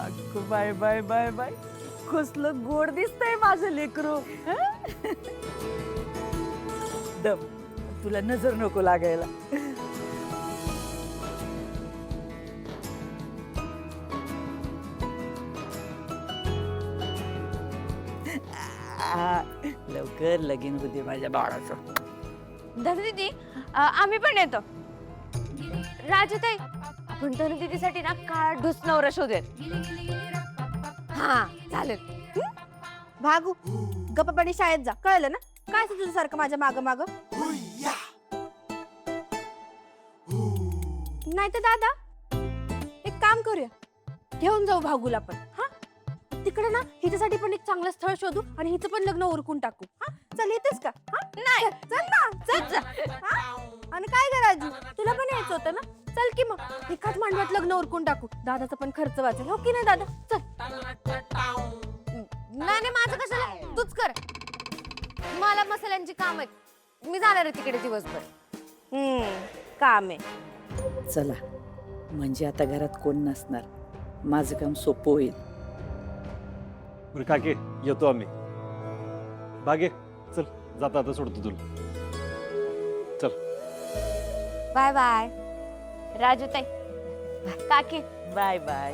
अगं bye bye bye bye, कसलं गोड दिसतंय माझं लेकरू. दम, तुला नजर नको लागायला. लवकर लगीन होते माझ्या बाळाचं. धनु दीदी, आम्ही पण येतो. राजूताई, आपण धनु दीदीसाठी ना काळा ढुस नवरा शोधूयात. हा चालेल. भागू गप्पापाणी शाळेत जा, कळलं ना? काय तुझं सारखं माझ्या माग माग? नाही तर दादा, एक काम करूया, घेऊन जाऊ भागूला पण. हा, तिकडे ना हिच्यासाठी पण एक चांगलं स्थळ शोधू आणि हिचं पण लग्न उरकून टाकू. हा, चल येतेस का? हा, नाही, चल ना, चल. हा? आणि काय ग राजू, तुला पण यायचं होतं ना? चल की मग एकाच मांडवात लग्न उरकून टाकू. दादाचा पण खर्च वाचेल, हो की नाही दादा? चल. नाही माझं कशाला, तूच कर. मला मसाल्यांची काम आहेत, मी जाणार आहे तिकडे दिवसभर. काम आहे. चला, म्हणजे आता घरात कोण नसणार, माझं काम सोपं होईल. बरं काके, येतो आम्ही. बागे, चल जाता आता सोडतो तुला. चल. बाय बाय राजूताई, काकी बाय बाय.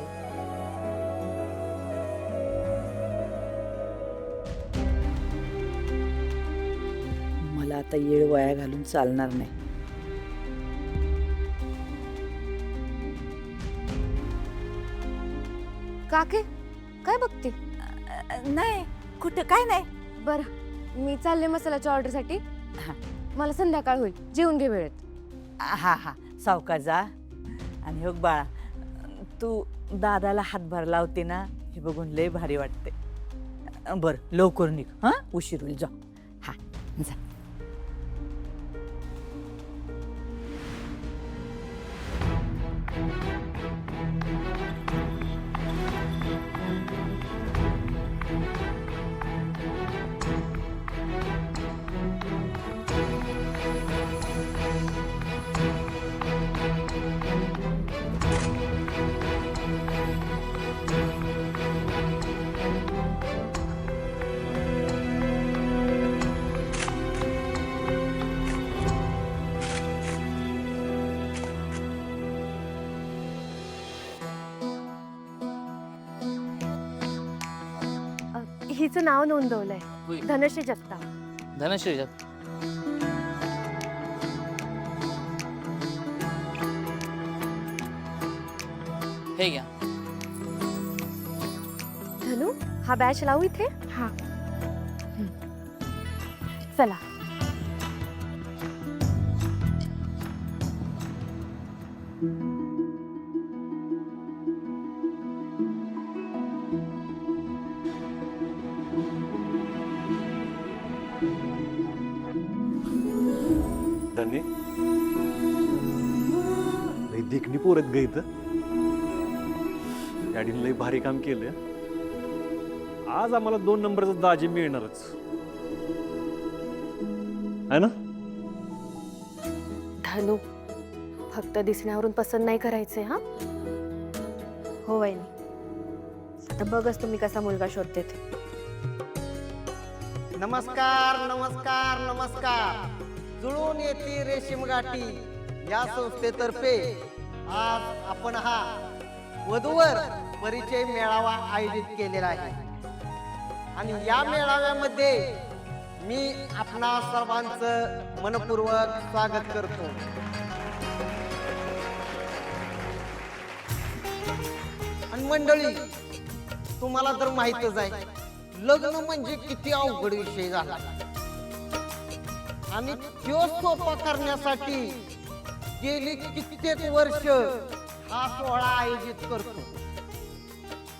मला आता येळ वाया घालून चालणार नाही. काकी काय बघते? नाही, कुठं काय नाही. बर, मी चालले मसाल्याच्या ऑर्डरसाठी. हा. मला संध्याकाळ होईल, जेवून घे वेळेत. हा हा, सावकाश जा. आणि हो बाळा, तू दादाला हातभार लावते ना, हे बघून लय भारी वाटते. बर, लवकर निघ, हा, उशीर होईल. जा. हा, जा. हिचं नाव नोंदवलंय, धनश्री जगताप. धनश्री जगताप. हे घ्या. धनु, हा बॅच लावू इथे. हा, चला. धन्य लई देखणी पोरत ग इथं. डॅडीने लई भारी काम केलं. आज आम्हाला 2 नंबरचा दाजी मिळणारच आहे ना? धनु, फक्त दिसण्यावरून पसंत नाही करायचंय. हा, हो वहिनी, आता बघच तुम्ही कसा मुलगा शोधते ते. नमस्कार नमस्कार नमस्कार. जुळून येते रेशीम गाठी या संस्थेतर्फे आज आपण हा वधूवर परिचय मेळावा आयोजित केलेला आहे. आणि या मेळाव्यामध्ये मी आपणा सर्वांचं मनपूर्वक स्वागत करतो. आणि मंडळी, तुम्हाला तर माहितच आहे, लग्न म्हणजे किती अवघड विषय झाला. आणि तो सोपा करण्यासाठी गेली कित्येक वर्ष हा सोहळा आयोजित करतो.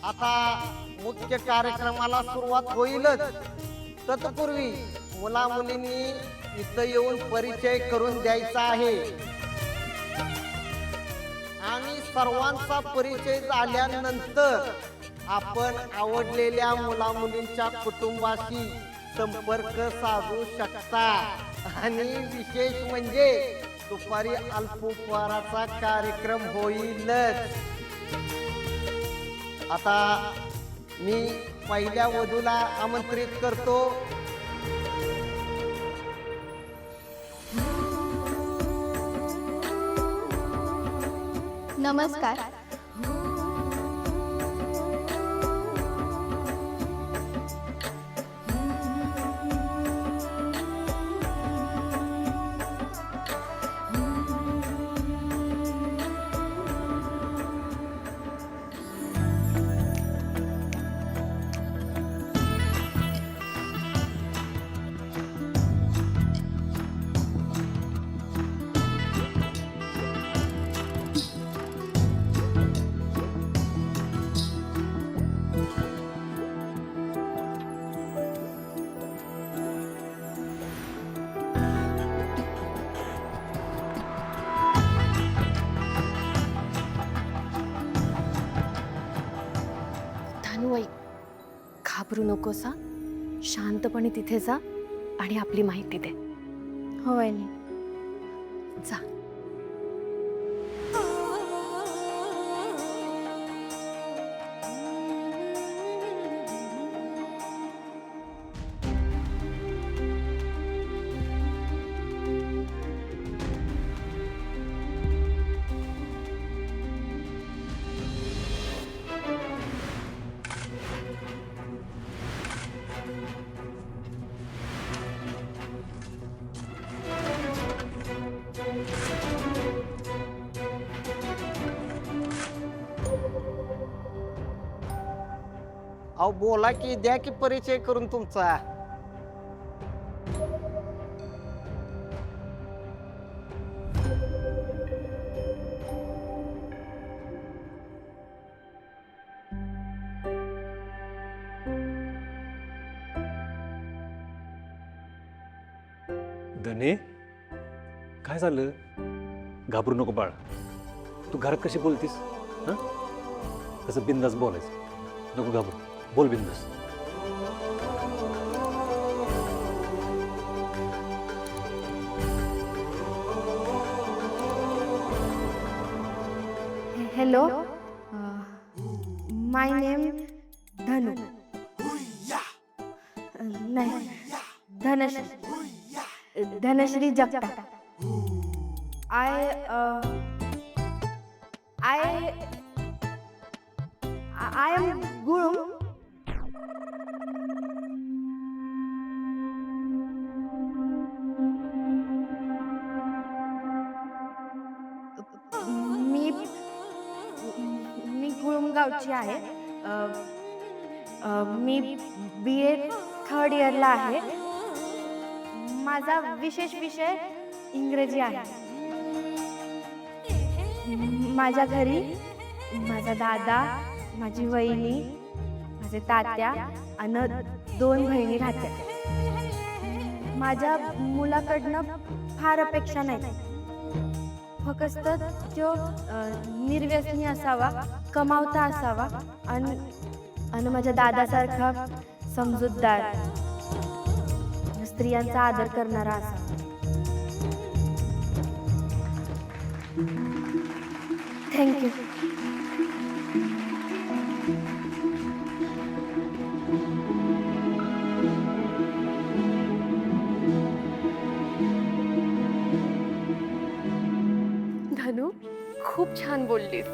आता मुख्य कार्यक्रमाला सुरुवात होईलच, तत्पूर्वी मुला मुलींनी इथं येऊन परिचय करून द्यायचा आहे. आणि सर्वांचा परिचय झाल्यानंतर आपण आवडलेल्या मुला मुलींच्या कुटुंबाशी संपर्क साधू शकता. आणि विशेष म्हणजे दुपारी अल्पोपहाराचा कार्यक्रम होईलच. आता मी पहिल्या वधूला आमंत्रित करतो. नमस्कार. धानू, घाबरू नकोस हा. शांतपणे तिथे जा आणि आपली माहिती दे. हो वहिनी. जा. अहो बोला की, द्या की परिचय करून तुमचा. धने, काय झालं? घाबरू नको बाळा. तू घरात कशी बोलतीस? हां, तसं बिंदास बोलायचं. नको घाबरू, बोल बिंदास. हॅलो. माय नेम धनु. नाही, धनश्री जगताप. I am गुळू. मी गुळुमगावची आहे. मी BA 3rd इयरला आहे. माझा विशेष विषय इंग्रजी आहे. माझ्या घरी माझा दादा, माझी वहिनी, माझे तात्या आणि 2 बहिणी राहतात. माझ्या मुलाकडनं फार अपेक्षा नाही. फक्त तो निर्व्यसनी असावा, कमावता असावा आणि माझ्या दादासारखा समजूतदार, स्त्रियांचा आदर करणारा असावा. थँक्यू. धनू, खूप छान बोललीस.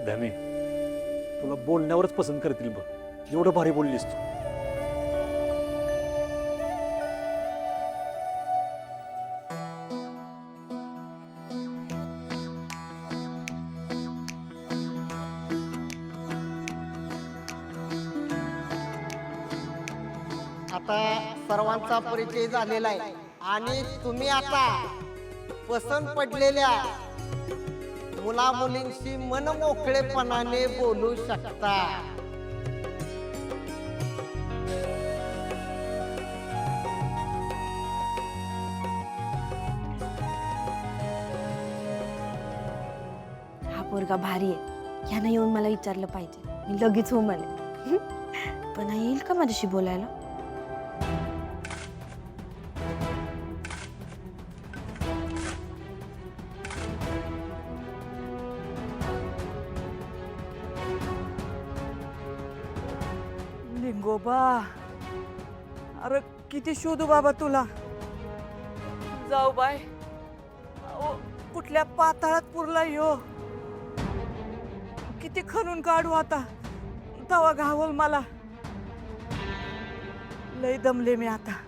धने, तुला बोलण्यावरच पसंत करतील बघ. एवढं भारी बोललीस तू. आता सर्वांचा परिचय झालेला आहे आणि तुम्ही आता पसंत पडलेल्या मुला मुलींशी मनमोकळेपणाने बोलू शकता. हा पोरगा भारी आहे. ह्यानं येऊन मला विचारलं पाहिजे. मी लगेच हो म्हणे. पण हा येईल का माझ्याशी बोलायला? गोबा, अरे किती शोधू बाबा तुला. जाऊ बाय, अहो, कुठल्या पाताळात पुरला यो. किती खणून काढू आता, तवा घावल मला. लय दमले मी आता.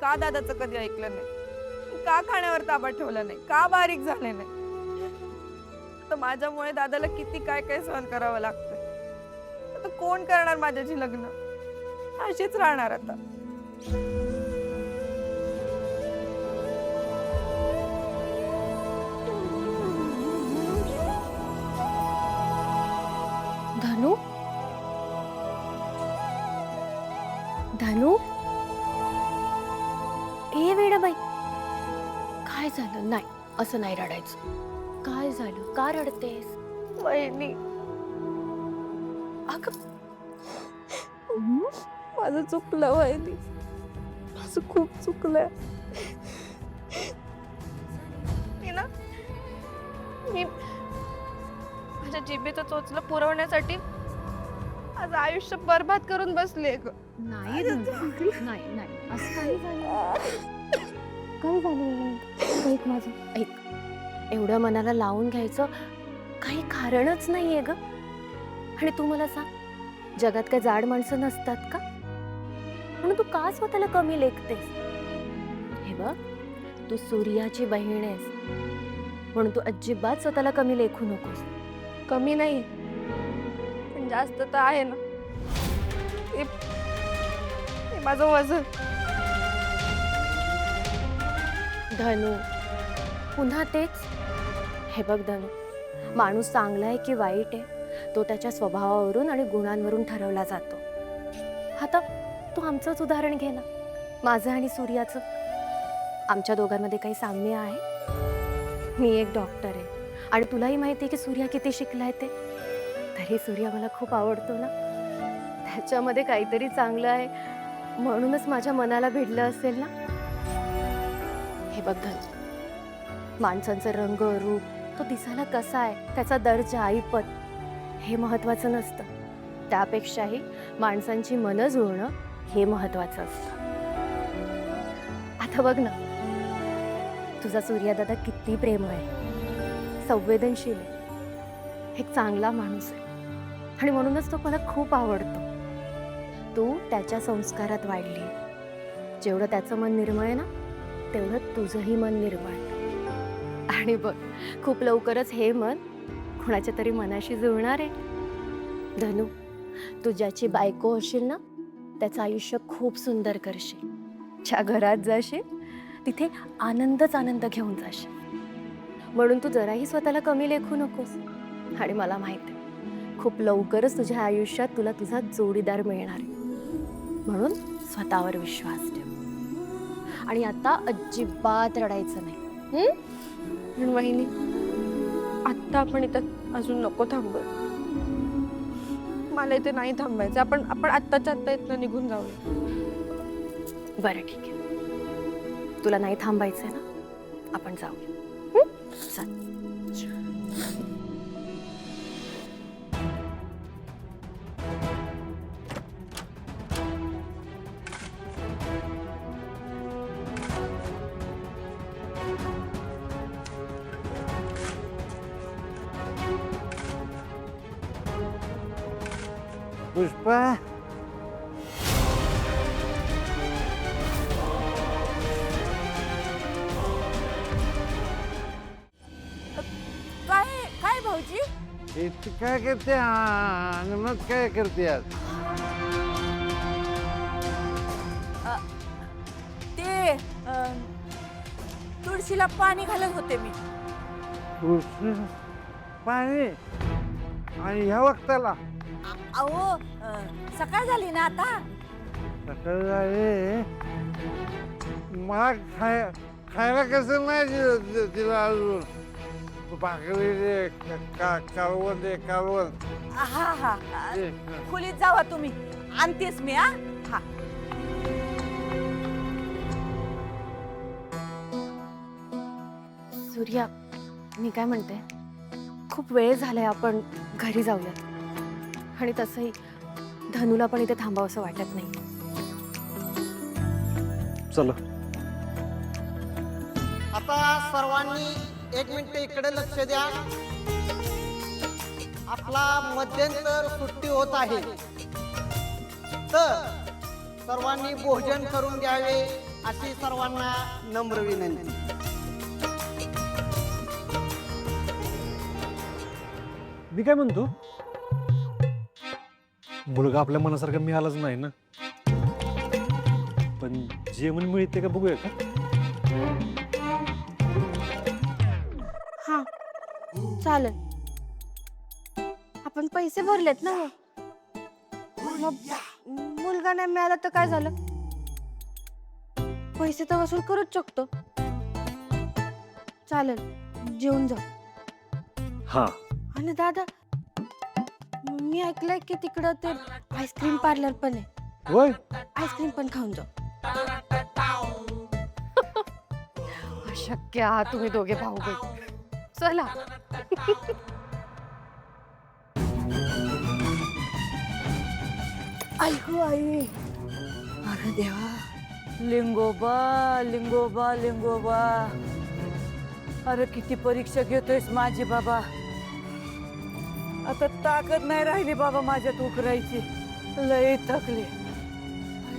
का दादाचं कधी ऐकलं नाही, का खाण्यावर ताबा ठेवला नाही, का बारीक झाले नाही. तर माझ्यामुळे दादाला किती काय काय सहन करावं लागतंय. आता कोण करणार माझ्याशी लग्न. अशीच राहणार आता. धनु धनु ए वेडाबाई, काय झालं? नाही, असं नाही रडायचं. काय झालं? का रडतेस? वहिनी, अगं माझं चुकलं वहिनी, माझं खूप चुकलंय. मी माझ्या जिभेचं चोचलं पुरवण्यासाठी आज आयुष्य बर्बाद करून बसले. नाही नाही नाही, असं काही झालं. काय झालं? ऐक माझं, ऐक. एवढं मनाला लावून घ्यायचं काही कारणच नाहीये ग. आणि तू मला सांग, जगात काय जाड माणसं नसतात का? म्हणून तू का स्वतःला कमी लेखतेस? हे बघ, तू सूर्याची बहीण आहेस, म्हणून तू अजिबात स्वतःला कमी लेखू नकोस. कमी नाही, पण जास्त तर आहे ना. ते माझं वजन. धनु, पुन्हा तेच. हे बघ धनु, माणूस चांगला आहे की वाईट आहे तो त्याच्या स्वभावावरून आणि गुणांवरून ठरवला जातो. आता तू आमचंच उदाहरण घे ना, माझं आणि सूर्याचं. आमच्या दोघांमध्ये काही साम्य आहे. मी एक डॉक्टर आहे आणि तुलाही माहिती आहे की सूर्या किती शिकलाय ते. तरी सूर्या मला खूप आवडतो ना. त्याच्यामध्ये काहीतरी चांगलं आहे म्हणूनच माझ्या मनाला भिडलं असेल ना. हे बघ धनु, माणसांचं रंग रूप, तो दिसायला कसा आहे, त्याचा दर्जा ऐपत, हे महत्वाचं नसतं. त्यापेक्षाही माणसांची मनं जुळणं हे महत्वाचं असतं. आता बघ ना, तुझा सूर्यादादा किती प्रेम आहे, संवेदनशील आहे, एक चांगला माणूस आहे आणि म्हणूनच तो मला खूप आवडतो. तू त्याच्या संस्कारात वाढली. जेवढं त्याचं मन निर्मळ आहे ना, तेवढं तुझंही मन निर्मळ आहे. आणि बघ, खूप लवकरच हे मन कोणाच्या तरी मनाशी जुळणार आहे. धनु, तू ज्याची बायको होशील ना, त्याचं आयुष्य खूप सुंदर करशील. ज्या घरात जाशील तिथे आनंदच आनंद घेऊन जाशील. म्हणून तू जराही स्वतःला कमी लेखू नकोस. आणि मला माहिती आहे, खूप लवकरच तुझ्या आयुष्यात तुला तुझा जोडीदार मिळणार आहे. म्हणून स्वतःवर विश्वास ठेव. आणि आता अजिबात रडायचं नाही. पण वहिनी, आत्ता आपण इथं अजून नको थांबू. मला इथे नाही थांबायचं. आपण आत्ताच्या आत्ता इथनं निघून जाऊया. बरं, ठीक आहे. तुला नाही थांबायचंय ना, आपण जाऊया. चल. पुष्पा, भाऊजी इथे काय करते अंगणात काय करते आज ते तुळशीला पाणी घालत होते मी. कृष्ण पाणी आणि ह्या वक्ताला अहो सकाळ झाली ना आता. सकाळ झाले मला खायला कसं नाही तिला अजून भाकरी दे कालवण दे कालवण हा हा खोलीत जावा तुम्ही, आणतेस मी. हा हा सूर्या, मी काय म्हणते, खूप वेळ झालाय, आपण घरी जाऊयात. आणि तसंही धनूला पण इथे थांबावंसं वाटत नाही. चला. आता सर्वांनी 1 मिनिट इकडे लक्ष द्या. आपला मध्यंतर सुट्टी होत आहे, तर सर्वांनी भोजन करून घ्यावे अशी सर्वांना नम्र विनंती. मी काय म्हणतो, मुलगा आपल्या मनासारखा मिळालाच नाही ना, पण जेवण मिळते का बघूया का? हा चालेल. आपण पैसे भरलेत ना, मग मुलगा नाही मिळाला तर काय झालं? पैसे तर वसूल करूच शकतो. चालेल, जेवून जा. हा. आणि दादा, मी ऐकलंय की तिकडं ते आईस्क्रीम पार्लर पण आहे. होय. आईस्क्रीम पण खाऊन जा. अशक्य आहात तुम्ही दोघे भाऊ बहीण. चला. आई हो आई. अरे देवा, लिंगोबा लिंगोबा लिंगोबा. अरे किती परीक्षा घेतोयस माझी बाबा. आता ताकद नाही राहिली बाबा माझ्यात उकरायची. लय थकली.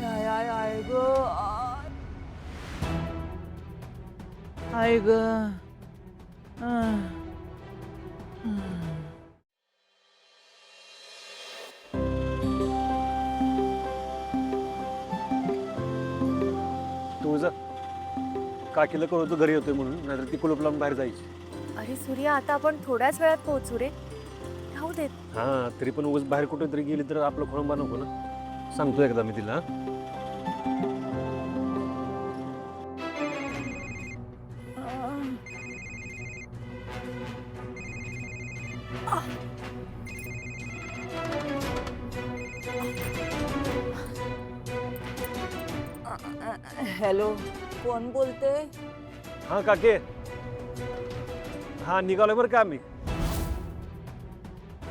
आय आय आय ग आय ग. तू जा, काकीला कळवतो घरी येतोय म्हणून, नाहीतर ती कुलूप लावून बाहेर जायची. अरे सूर्या, आता आपण थोड्याच वेळात पोहोचू रे. राहू देत. हा, तरी पण उगाच बाहेर कुठे तरी गेली तर आपलं खोळंबा नको ना. सांगतो एकदा मी तिला. हॅलो, कोण बोलते? हा काके, हा निघालोय बरं का आम्ही.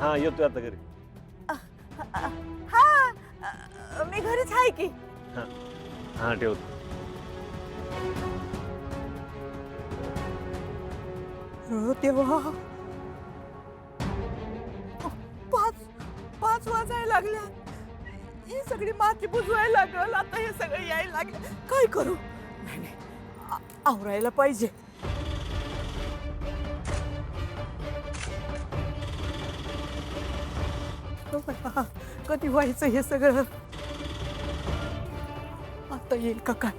हा येतोय आता घरी. हा मी घरीच आहे की. हा हा ठेवतो. तेव्हा 5 वाजायला लागल्या. ही सगळी माती बुजवायला लागल. आता हे सगळं यायला लागलं. काय करू? नाही आवरायला पाहिजे. कधी व्हायचं हे सगळं? आता येईल का काय?